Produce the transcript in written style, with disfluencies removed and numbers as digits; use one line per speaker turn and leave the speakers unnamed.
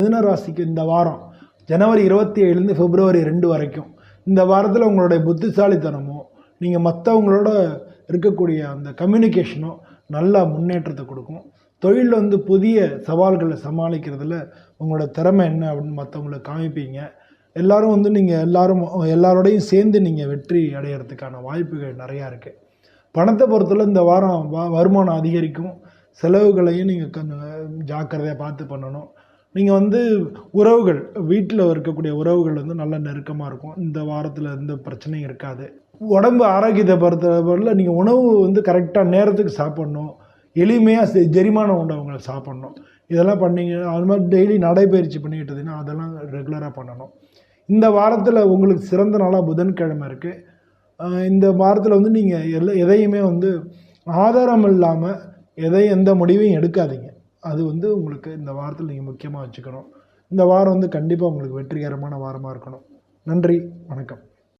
மிதுன ராசிக்கு இந்த வாரம் ஜனவரி 27 பிப்ரவரி 2 வரைக்கும் இந்த வாரத்தில் உங்களுடைய புத்திசாலித்தனமோ நீங்கள் மற்றவங்களோட இருக்கக்கூடிய அந்த கம்யூனிகேஷனோ நல்ல முன்னேற்றத்தை கொடுக்கும். தொழிலில் புதிய சவால்களை சமாளிக்கிறதுல உங்களோட திறமை என்ன அப்படின்னு மற்றவங்களுக்கு காமிப்பீங்க. எல்லாரும் நீங்கள் எல்லாரோடையும் சேர்ந்து நீங்கள் வெற்றி அடையிறதுக்கான வாய்ப்புகள் நிறையா இருக்குது. பணத்தை பொறுத்தவரை இந்த வாரம் வருமானம் அதிகரிக்கும். செலவுகளையும் நீங்கள் கொஞ்சம் ஜாக்கிரதையாக பார்த்து பண்ணணும். நீங்கள் உறவுகள் வீட்டில் இருக்கக்கூடிய உறவுகள் நல்ல நெருக்கமாக இருக்கும். இந்த வாரத்தில் எந்த பிரச்சனையும் இருக்காது. உடம்பு ஆரோக்கியத்தை பொறுத்தவரையில் நீங்கள் உணவு கரெக்டாக நேரத்துக்கு சாப்பிட்ணும். எளிமையாக ஜெரிமான உணவுங்களை சாப்பிட்ணும். இதெல்லாம் பண்ணீங்க. அது மாதிரி டெய்லி நடைபயிற்சி பண்ணிக்கிட்டு இருந்தீங்கன்னா அதெல்லாம் ரெகுலராக பண்ணணும். இந்த வாரத்தில் உங்களுக்கு சிறந்த நாளாக புதன்கிழமை இருக்குது. இந்த வாரத்தில் நீங்கள் எதையுமே ஆதாரம் இல்லாமல் எந்த முடிவையும் எடுக்காதீங்க. அது உங்களுக்கு இந்த வாரத்தில் நீங்கள் முக்கியமாக வச்சுக்கணும். இந்த வாரம் கண்டிப்பாக உங்களுக்கு வெற்றிகரமான வாரமாக இருக்கணும். நன்றி, வணக்கம்.